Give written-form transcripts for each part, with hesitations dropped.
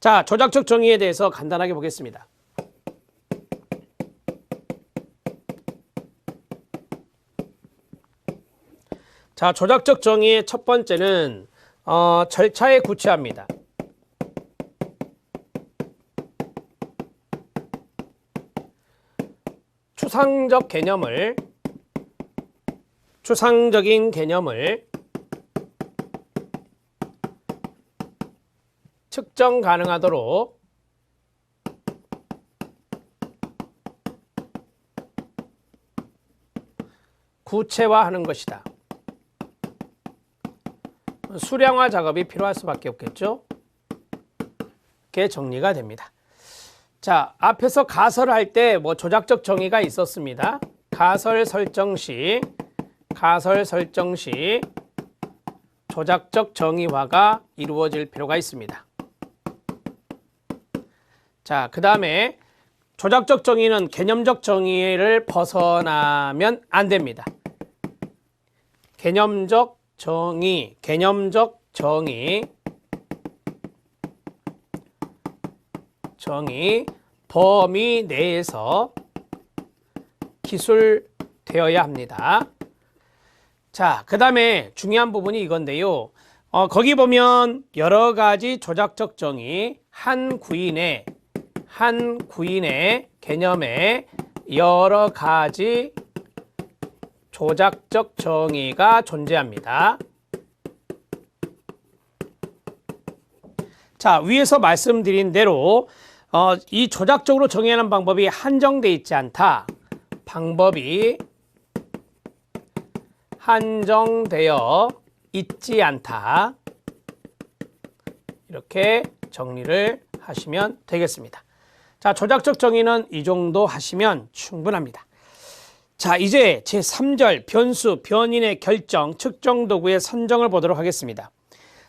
자, 조작적 정의에 대해서 간단하게 보겠습니다. 자, 조작적 정의의 첫 번째는 절차에 구체합니다. 추상적인 개념을 측정 가능하도록 구체화하는 것이다. 수량화 작업이 필요할 수밖에 없겠죠. 이렇게 정리가 됩니다. 자, 앞에서 가설할 때 뭐 조작적 정의가 있었습니다. 가설 설정 시 조작적 정의화가 이루어질 필요가 있습니다. 자, 그 다음에 조작적 정의는 개념적 정의를 벗어나면 안 됩니다. 개념적 정의 범위 내에서 기술되어야 합니다. 자, 그 다음에 중요한 부분이 이건데요. 거기 보면 여러 가지 조작적 정의, 한 구인의 개념에 여러 가지 조작적 정의가 존재합니다. 자, 위에서 말씀드린 대로 이 조작적으로 정의하는 방법이 한정되어 있지 않다. 방법이 한정되어 있지 않다. 이렇게 정리를 하시면 되겠습니다. 자, 조작적 정의는 이 정도 하시면 충분합니다. 자, 이제 제3절 변수, 변인의 결정, 측정 도구의 선정을 보도록 하겠습니다.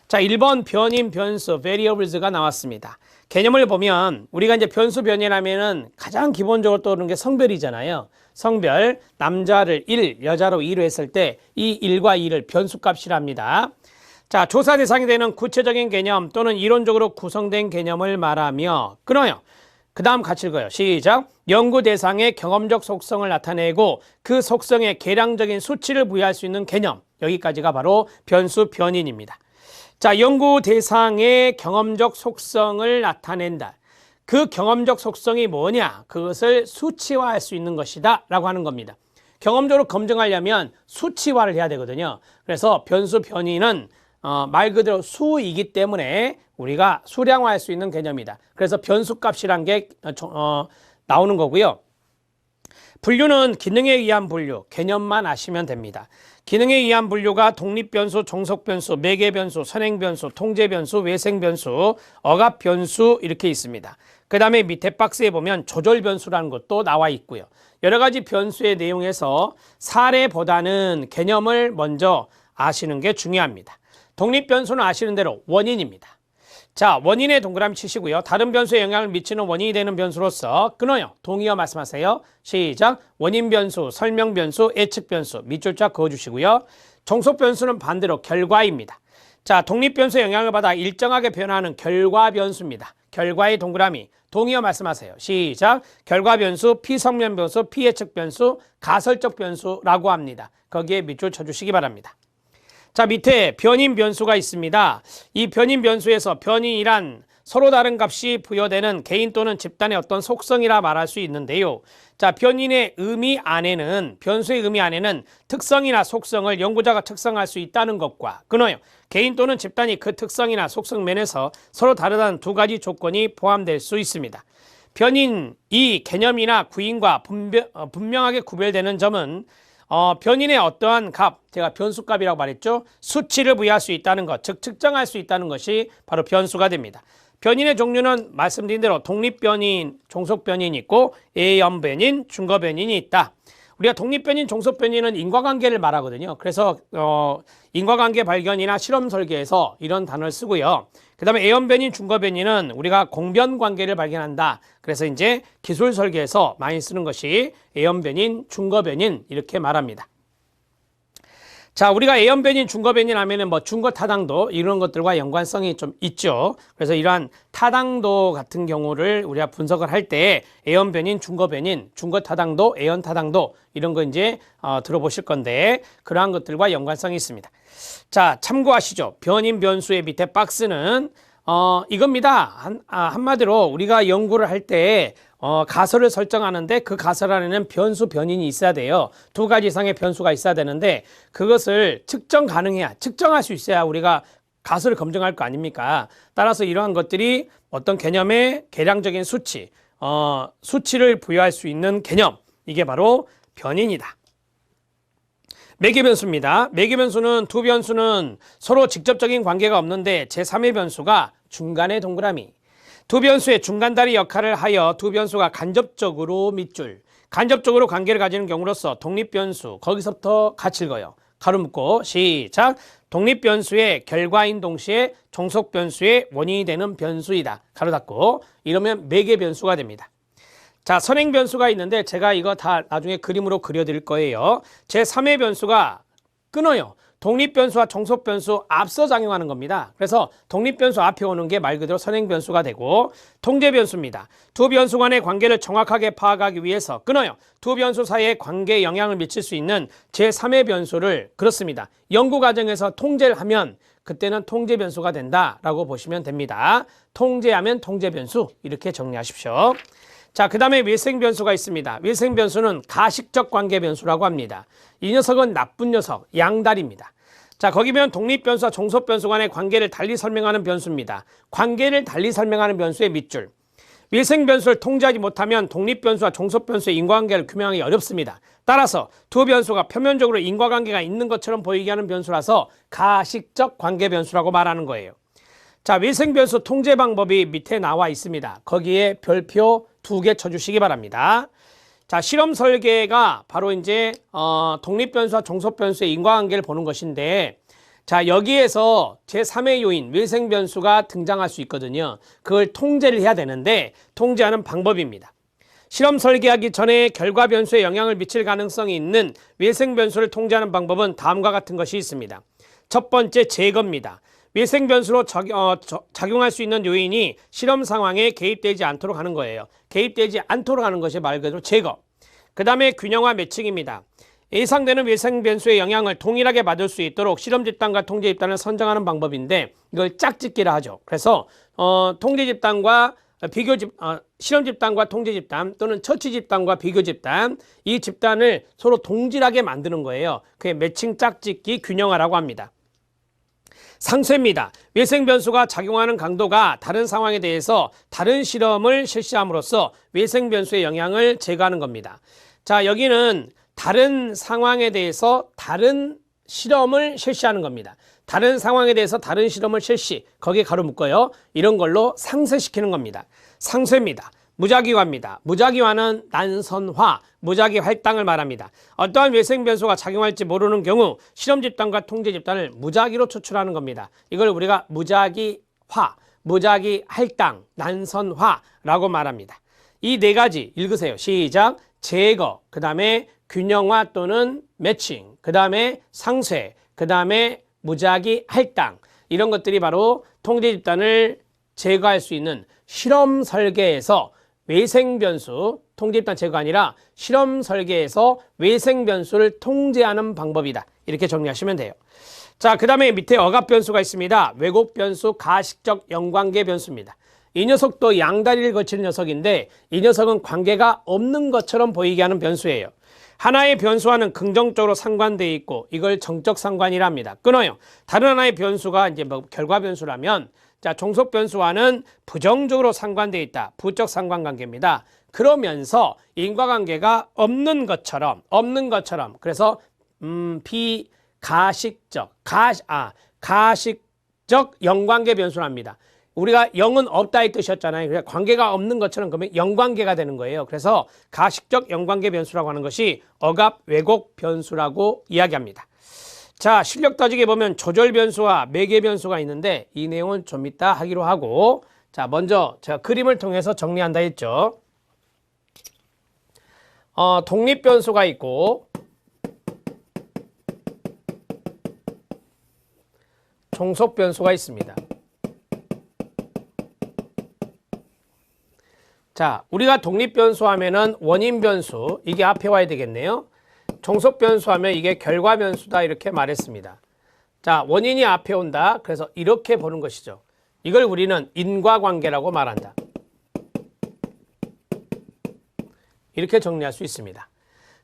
자, 1번 변인, 변수, variables가 나왔습니다. 개념을 보면 우리가 이제 변수 변인하면은 가장 기본적으로 떠오르는 게 성별이잖아요. 성별, 남자를 1, 여자로 2로 했을 때 이 1과 2를 변수값이라 합니다. 자, 조사 대상이 되는 구체적인 개념 또는 이론적으로 구성된 개념을 말하며 끊어요. 그 다음 같이 읽어요. 시작. 연구 대상의 경험적 속성을 나타내고 그 속성에 계량적인 수치를 부여할 수 있는 개념. 여기까지가 바로 변수 변인입니다. 자, 연구 대상의 경험적 속성을 나타낸다. 그 경험적 속성이 뭐냐? 그것을 수치화할 수 있는 것이다 라고 하는 겁니다. 경험적으로 검증하려면 수치화를 해야 되거든요. 그래서 변수 변인은 말 그대로 수이기 때문에 우리가 수량화할 수 있는 개념이다. 그래서 변수값이란 게 나오는 거고요. 분류는 기능에 의한 분류, 개념만 아시면 됩니다. 기능에 의한 분류가 독립변수, 종속변수, 매개변수, 선행변수, 통제변수, 외생변수, 억압변수 이렇게 있습니다. 그 다음에 밑에 박스에 보면 조절변수라는 것도 나와 있고요. 여러 가지 변수의 내용에서 사례보다는 개념을 먼저 아시는 게 중요합니다. 독립변수는 아시는 대로 원인입니다. 자, 원인에 동그라미 치시고요. 다른 변수에 영향을 미치는 원인이 되는 변수로서 끊어요. 동의어 말씀하세요. 시작. 원인 변수, 설명 변수, 예측 변수 밑줄자 그어주시고요. 종속 변수는 반대로 결과입니다. 자, 독립 변수의 영향을 받아 일정하게 변화하는 결과 변수입니다. 결과의 동그라미. 동의어 말씀하세요. 시작. 결과 변수, 피성면 변수, 피예측 변수, 가설적 변수라고 합니다. 거기에 밑줄 쳐주시기 바랍니다. 자, 밑에 변인 변수가 있습니다. 이 변인 변수에서 변인이란 서로 다른 값이 부여되는 개인 또는 집단의 어떤 속성이라 말할 수 있는데요. 자, 변인의 의미 안에는, 변수의 의미 안에는 특성이나 속성을 연구자가 특성할 수 있다는 것과 끊어요. 개인 또는 집단이 그 특성이나 속성 면에서 서로 다르다는 두 가지 조건이 포함될 수 있습니다. 변인, 이 개념이나 구인과 분명하게 구별되는 점은 변인의 어떠한 값, 제가 변수값이라고 말했죠. 수치를 부여할 수 있다는 것, 즉 측정할 수 있다는 것이 바로 변수가 됩니다. 변인의 종류는 말씀드린 대로 독립변인, 종속변인이 있고 A연변인, 중거변인이 있다. 우리가 독립변인, 종속변인은 인과관계를 말하거든요. 그래서 인과관계 발견이나 실험 설계에서 이런 단어를 쓰고요. 그 다음에 A연변인, 중거변인은 우리가 공변관계를 발견한다. 그래서 이제 기술 설계에서 많이 쓰는 것이 A연변인, 중거변인 이렇게 말합니다. 자, 우리가 A연변인, 중거변인 하면은 뭐 중거타당도 이런 것들과 연관성이 좀 있죠. 그래서 이러한 타당도 같은 경우를 우리가 분석을 할 때 애연 변인, 중거 변인, 중거 타당도, 애연 타당도 이런 거 이제 들어보실 건데 그러한 것들과 연관성이 있습니다. 자, 참고하시죠. 변인 변수의 밑에 박스는 이겁니다. 한마디로 우리가 연구를 할 때 가설을 설정하는데 그 가설 안에는 변수, 변인이 있어야 돼요. 두 가지 이상의 변수가 있어야 되는데 그것을 측정 가능해야, 측정할 수 있어야 우리가 가설을 검증할 거 아닙니까? 따라서 이러한 것들이 어떤 개념의 계량적인 수치, 수치를 부여할 수 있는 개념, 이게 바로 변인이다. 매개변수입니다. 매개변수는 두 변수는 서로 직접적인 관계가 없는데 제3의 변수가 중간의 동그라미. 두 변수의 중간다리 역할을 하여 두 변수가 간접적으로 밑줄, 간접적으로 관계를 가지는 경우로서 독립변수, 거기서부터 같이 읽어요. 가로 묶고 시작. 독립변수의 결과인 동시에 종속변수의 원인이 되는 변수이다. 가로 닫고 이러면 매개변수가 됩니다. 자, 선행변수가 있는데 제가 이거 다 나중에 그림으로 그려드릴 거예요. 제3의 변수가 끊어요. 독립변수와 종속변수 앞서 작용하는 겁니다. 그래서 독립변수 앞에 오는 게 말 그대로 선행변수가 되고 통제변수입니다. 두 변수 간의 관계를 정확하게 파악하기 위해서 끊어요. 두 변수 사이의 관계에 영향을 미칠 수 있는 제3의 변수를 그렇습니다. 연구 과정에서 통제를 하면 그때는 통제변수가 된다라고 보시면 됩니다. 통제하면 통제변수 이렇게 정리하십시오. 자, 그 다음에 외생변수가 있습니다. 외생변수는 가식적 관계변수라고 합니다. 이 녀석은 나쁜 녀석, 양다리입니다. 자, 거기면 독립변수와 종속변수 간의 관계를 달리 설명하는 변수입니다. 관계를 달리 설명하는 변수의 밑줄. 외생변수를 통제하지 못하면 독립변수와 종속변수의 인과관계를 규명하기 어렵습니다. 따라서 두 변수가 표면적으로 인과관계가 있는 것처럼 보이게 하는 변수라서 가식적 관계변수라고 말하는 거예요. 자, 외생변수 통제 방법이 밑에 나와 있습니다. 거기에 별표 2개 쳐주시기 바랍니다. 자, 실험 설계가 바로 이제 독립변수와 종속변수의 인과관계를 보는 것인데, 자, 여기에서 제3의 요인 외생변수가 등장할 수 있거든요. 그걸 통제를 해야 되는데 통제하는 방법입니다. 실험 설계하기 전에 결과 변수에 영향을 미칠 가능성이 있는 외생변수를 통제하는 방법은 다음과 같은 것이 있습니다. 첫 번째, 제거입니다. 외생변수로 작용할 수 있는 요인이 실험 상황에 개입되지 않도록 하는 거예요. 개입되지 않도록 하는 것이 말 그대로 제거. 그 다음에 균형화 매칭입니다. 예상되는 외생변수의 영향을 동일하게 받을 수 있도록 실험 집단과 통제 집단을 선정하는 방법인데 이걸 짝짓기라 하죠. 그래서 통제 집단과 실험 집단과 통제 집단 또는 처치 집단과 비교 집단, 이 집단을 서로 동질하게 만드는 거예요. 그게 매칭 짝짓기 균형화라고 합니다. 상쇄입니다. 외생변수가 작용하는 강도가 다른 상황에 대해서 다른 실험을 실시함으로써 외생변수의 영향을 제거하는 겁니다. 자, 여기는 다른 상황에 대해서 다른 실험을 실시하는 겁니다. 다른 상황에 대해서 다른 실험을 실시, 거기에 가로 묶어요. 이런 걸로 상쇄시키는 겁니다. 상쇄입니다. 무작위화입니다. 무작위화는 난선화, 무작위 할당을 말합니다. 어떠한 외생변수가 작용할지 모르는 경우 실험 집단과 통제 집단을 무작위로 추출하는 겁니다. 이걸 우리가 무작위화, 무작위 할당, 난선화라고 말합니다. 이 네 가지 읽으세요. 시작. 제거, 그 다음에 균형화 또는 매칭, 그 다음에 상쇄, 그 다음에 무작위 할당, 이런 것들이 바로 통제 집단을 제거할 수 있는 실험 설계에서 외생변수, 통제 집단 제거가 아니라 실험 설계에서 외생변수를 통제하는 방법이다. 이렇게 정리하시면 돼요. 자, 그 다음에 밑에 억압변수가 있습니다. 왜곡변수, 가식적 연관계 변수입니다. 이 녀석도 양다리를 거치는 녀석인데 이 녀석은 관계가 없는 것처럼 보이게 하는 변수예요. 하나의 변수와는 긍정적으로 상관되어 있고 이걸 정적 상관이라 합니다. 끊어요. 다른 하나의 변수가 이제 결과 변수라면, 자, 종속 변수와는 부정적으로 상관되어 있다. 부적 상관관계입니다. 그러면서 인과관계가 없는 것처럼 그래서 비가식적 가식적 연관계 변수랍니다. 우리가 영은 없다 이 뜻이었잖아요. 그래서 관계가 없는 것처럼 그러면 연관계가 되는 거예요. 그래서 가식적 연관계 변수라고 하는 것이 억압 왜곡 변수라고 이야기합니다. 자, 실력 따지게 보면 조절 변수와 매개 변수가 있는데 이 내용은 좀 이따 하기로 하고, 자, 먼저 제가 그림을 통해서 정리한다 했죠. 독립 변수가 있고 종속 변수가 있습니다. 자, 우리가 독립변수 하면은 원인변수, 이게 앞에 와야 되겠네요. 종속변수 하면 이게 결과변수다 이렇게 말했습니다. 자, 원인이 앞에 온다. 그래서 이렇게 보는 것이죠. 이걸 우리는 인과관계라고 말한다. 이렇게 정리할 수 있습니다.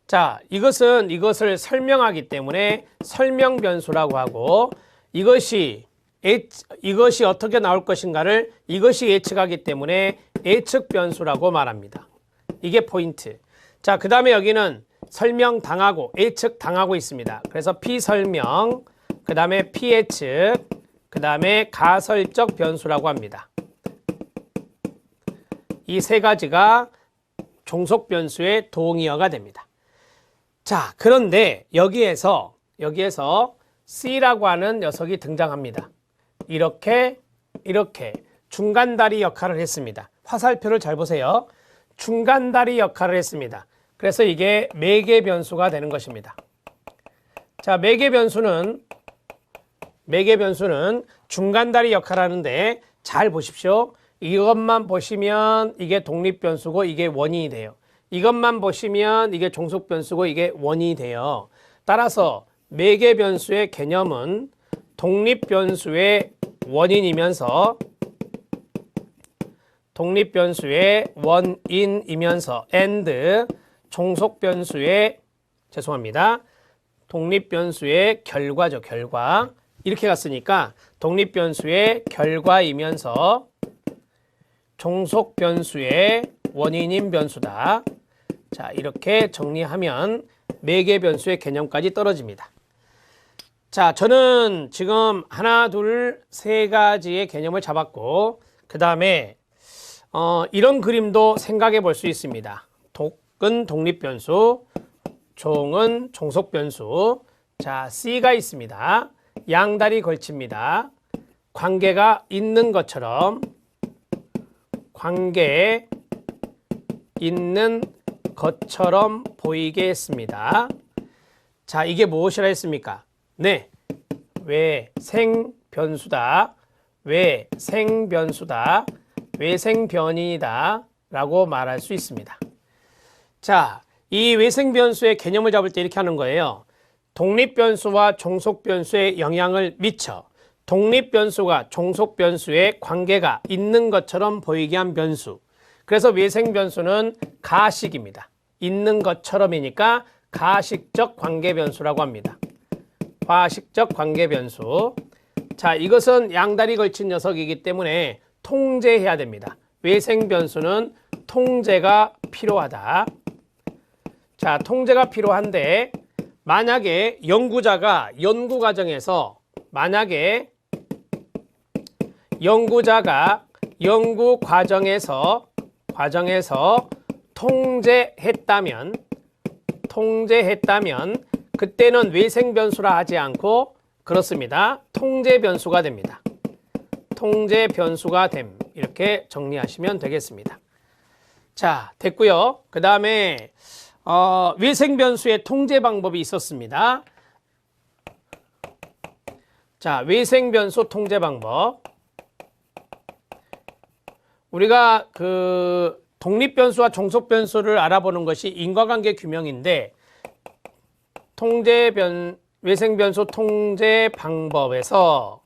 자, 이것을 설명하기 때문에 설명변수라고 하고, 이것이 어떻게 나올 것인가를 이것이 예측하기 때문에 예측변수라고 말합니다. 이게 포인트. 자, 그 다음에 여기는 설명당하고 예측당하고 있습니다. 그래서 피설명, 그 다음에 피예측, 그 다음에 가설적 변수라고 합니다. 이 세 가지가 종속변수의 동의어가 됩니다. 자, 그런데 여기에서 C라고 하는 녀석이 등장합니다. 이렇게 중간다리 역할을 했습니다. 화살표를 잘 보세요. 중간다리 역할을 했습니다. 그래서 이게 매개변수가 되는 것입니다. 자, 매개변수는 중간다리 역할을 하는데 잘 보십시오. 이것만 보시면 이게 독립변수고 이게 원인이 돼요. 이것만 보시면 이게 종속변수고 이게 원인이 돼요. 따라서 매개변수의 개념은 독립변수의 원인이면서 and 독립변수의 결과죠. 결과. 이렇게 갔으니까 독립변수의 결과이면서 종속변수의 원인인 변수다. 자, 이렇게 정리하면 매개변수의 개념까지 떨어집니다. 자, 저는 지금 하나, 둘, 세 가지의 개념을 잡았고, 그 다음에 이런 그림도 생각해 볼 수 있습니다. 독은 독립변수, 종은 종속변수. 자, C가 있습니다. 양다리 걸칩니다. 관계가 있는 것처럼 보이게 했습니다. 자, 이게 무엇이라 했습니까? 네, 외생변수다, 외생변이다 라고 말할 수 있습니다. 자, 이 외생변수의 개념을 잡을 때 이렇게 하는 거예요. 독립변수와 종속변수에 영향을 미쳐 독립변수가 종속변수에 관계가 있는 것처럼 보이게 한 변수. 그래서 외생변수는 가식입니다. 있는 것처럼이니까 가식적 관계변수라고 합니다. 과식적 관계변수. 자, 이것은 양다리 걸친 녀석이기 때문에 통제해야 됩니다. 외생변수는 통제가 필요하다. 자, 통제가 필요한데 만약에 연구자가 연구 과정에서 통제했다면 그때는 외생변수라 하지 않고 그렇습니다. 통제변수가 됩니다. 통제변수가 됨. 이렇게 정리하시면 되겠습니다. 자, 됐고요. 그 다음에 외생변수의 통제 방법이 있었습니다. 자, 외생변수 통제 방법. 우리가 그 독립변수와 종속변수를 알아보는 것이 인과관계 규명인데 외생변수 통제 방법에서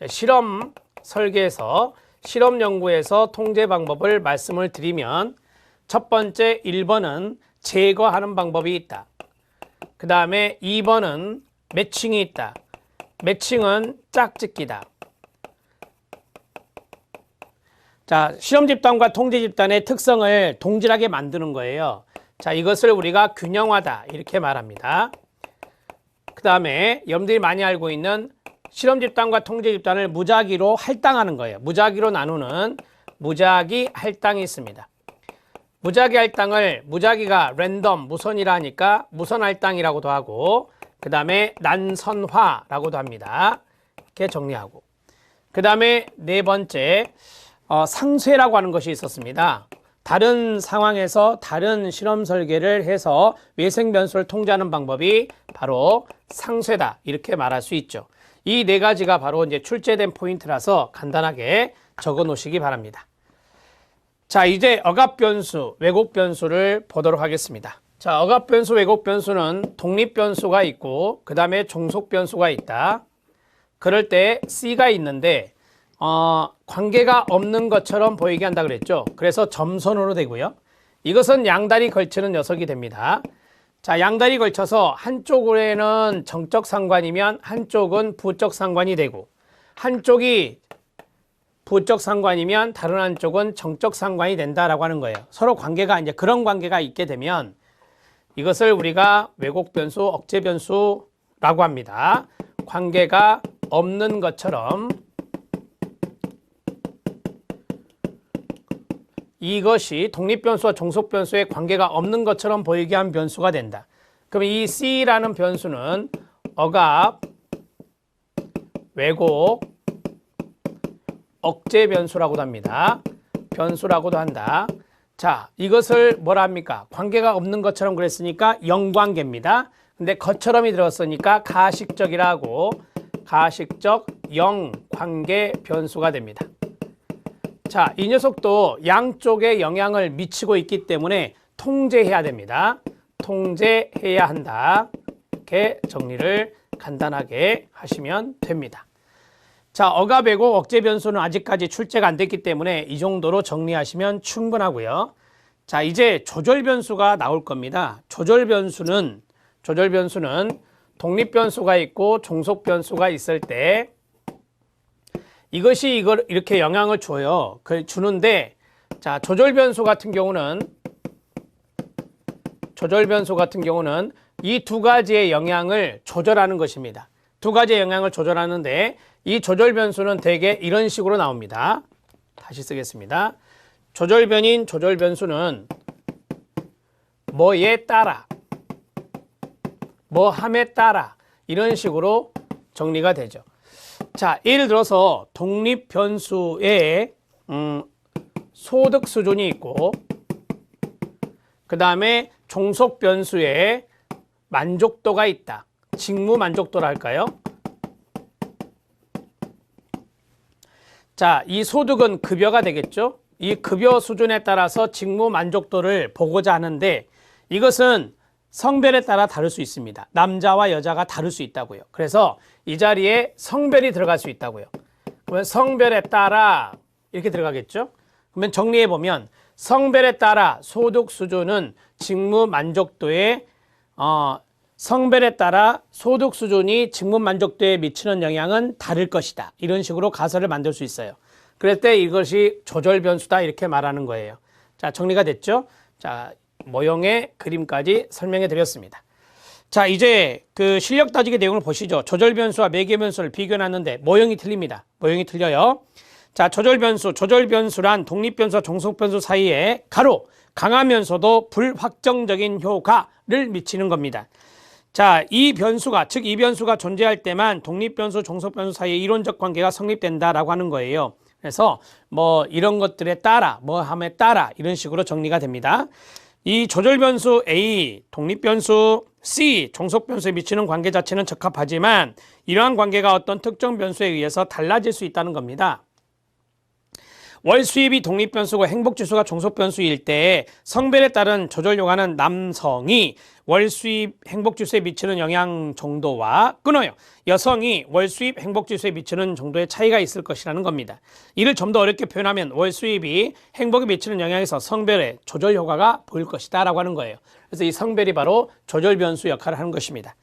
실험 설계에서 실험 연구에서 통제 방법을 말씀을 드리면 첫 번째 1번은 제거하는 방법이 있다. 그 다음에 2번은 매칭이 있다. 매칭은 짝짓기다. 자, 실험 집단과 통제 집단의 특성을 동질하게 만드는 거예요. 자, 이것을 우리가 균형화다 이렇게 말합니다. 그 다음에 여러분들이 많이 알고 있는 실험 집단과 통제 집단을 무작위로 할당하는 거예요. 무작위로 나누는 무작위 할당이 있습니다. 무작위 할당을 무작위가 랜덤 무선이라 하니까 무선 할당이라고도 하고 그 다음에 난선화라고도 합니다. 이렇게 정리하고 그 다음에 네 번째 상쇄라고 하는 것이 있었습니다. 다른 상황에서 다른 실험 설계를 해서 외생 변수를 통제하는 방법이 바로 상쇄다 이렇게 말할 수 있죠. 이 네 가지가 바로 이제 출제된 포인트라서 간단하게 적어 놓으시기 바랍니다. 자, 이제 억압변수, 왜곡변수를 보도록 하겠습니다. 자, 억압변수, 왜곡변수는 독립변수가 있고 그 다음에 종속변수가 있다. 그럴 때 C가 있는데 관계가 없는 것처럼 보이게 한다 그랬죠. 그래서 점선으로 되고요. 이것은 양다리 걸치는 녀석이 됩니다. 자, 양다리 걸쳐서 한쪽에는 정적 상관이면 한쪽은 부적 상관이 되고 한쪽이 부적 상관이면 다른 한쪽은 정적 상관이 된다라고 하는 거예요. 서로 관계가 이제 그런 관계가 있게 되면 이것을 우리가 왜곡변수, 억제변수라고 합니다. 관계가 없는 것처럼 이것이 독립변수와 종속변수의 관계가 없는 것처럼 보이게 한 변수가 된다. 그럼 이 C라는 변수는 억압, 왜곡, 억제 변수라고도 합니다. 변수라고도 한다. 자, 이것을 뭐라 합니까? 관계가 없는 것처럼 그랬으니까 영관계입니다. 근데 것처럼이 들었으니까 가식적이라고 가식적 영관계 변수가 됩니다. 자, 이 녀석도 양쪽에 영향을 미치고 있기 때문에 통제해야 됩니다. 통제해야 한다. 이렇게 정리를 간단하게 하시면 됩니다. 자, 억압, 왜곡, 억제 변수는 아직까지 출제가 안 됐기 때문에 이 정도로 정리하시면 충분하고요. 자, 이제 조절 변수가 나올 겁니다. 조절 변수는 독립 변수가 있고 종속 변수가 있을 때 이것이 이걸 이렇게 영향을 줘요. 주는데, 자, 조절 변수 같은 경우는 이 두 가지의 영향을 조절하는 것입니다. 두 가지의 영향을 조절하는데 이 조절 변수는 대개 이런 식으로 나옵니다. 다시 쓰겠습니다. 조절 변수는 뭐에 따라, 뭐 함에 따라 이런 식으로 정리가 되죠. 자, 예를 들어서 독립 변수에 소득 수준이 있고 그 다음에 종속 변수에 만족도가 있다. 직무 만족도라 할까요? 자, 이 소득은 급여가 되겠죠? 이 급여 수준에 따라서 직무 만족도를 보고자 하는데 이것은 성별에 따라 다를 수 있습니다. 남자와 여자가 다를 수 있다고요. 그래서 이 자리에 성별이 들어갈 수 있다고요. 그러면 성별에 따라 이렇게 들어가겠죠? 그러면 정리해 보면 성별에 따라 소득 수준은 직무 만족도에 성별에 따라 소득 수준이 직무 만족도에 미치는 영향은 다를 것이다. 이런 식으로 가설을 만들 수 있어요. 그럴 때 이것이 조절 변수다 이렇게 말하는 거예요. 자, 정리가 됐죠? 자, 모형의 그림까지 설명해 드렸습니다. 자, 이제 그 실력 따지기 내용을 보시죠. 조절 변수와 매개 변수를 비교해 놨는데 모형이 틀립니다. 모형이 틀려요. 자, 조절 변수란 독립 변수와 종속 변수 사이에 가로 강하면서도 불확정적인 효과를 미치는 겁니다. 자, 이 변수가 존재할 때만 독립 변수, 종속 변수 사이에 이론적 관계가 성립된다라고 하는 거예요. 그래서 뭐 이런 것들에 따라, 뭐 함에 따라 이런 식으로 정리가 됩니다. 이 조절 변수 A, 독립 변수 C, 종속 변수에 미치는 관계 자체는 적합하지만 이러한 관계가 어떤 특정 변수에 의해서 달라질 수 있다는 겁니다. 월 수입이 독립 변수고 행복 지수가 종속 변수일 때 성별에 따른 조절 요하는 남성이 월 수입 행복 지수에 미치는 영향 정도와 끊어요. 여성이 월 수입 행복 지수에 미치는 정도의 차이가 있을 것이라는 겁니다. 이를 좀 더 어렵게 표현하면 월 수입이 행복에 미치는 영향에서 성별의 조절 효과가 보일 것이다 라고 하는 거예요. 그래서 이 성별이 바로 조절 변수 역할을 하는 것입니다.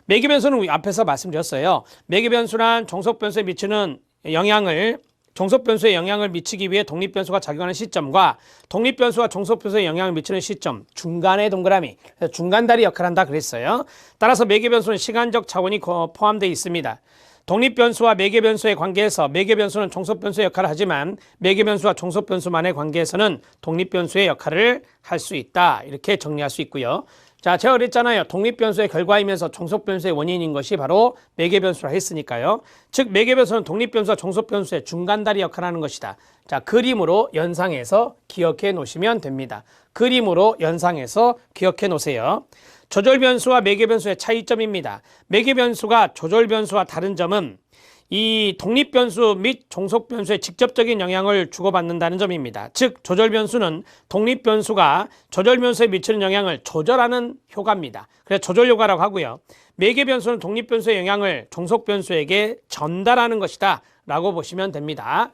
매개 변수는 앞에서 말씀드렸어요. 매개 변수란 종속 변수에 미치는 영향을 종속 변수에 영향을 미치기 위해 독립 변수가 작용하는 시점과 독립 변수와 종속 변수에 영향을 미치는 시점, 중간의 동그라미, 중간다리 역할을 한다 그랬어요. 따라서 매개 변수는 시간적 차원이 포함되어 있습니다. 독립 변수와 매개 변수의 관계에서 매개 변수는 종속 변수의 역할을 하지만 매개 변수와 종속 변수만의 관계에서는 독립 변수의 역할을 할 수 있다. 이렇게 정리할 수 있고요. 자, 제가 그랬잖아요. 독립 변수의 결과이면서 종속 변수의 원인인 것이 바로 매개 변수라 했으니까요. 즉 매개 변수는 독립 변수와 종속 변수의 중간다리 역할을 하는 것이다. 자, 그림으로 연상해서 기억해 놓으시면 됩니다. 그림으로 연상해서 기억해 놓으세요. 조절 변수와 매개 변수의 차이점입니다. 매개 변수가 조절 변수와 다른 점은 이 독립변수 및 종속변수에 직접적인 영향을 주고받는다는 점입니다. 즉 조절변수는 독립변수가 조절변수에 미치는 영향을 조절하는 효과입니다. 그래서 조절효과라고 하고요. 매개변수는 독립변수의 영향을 종속변수에게 전달하는 것이다 라고 보시면 됩니다.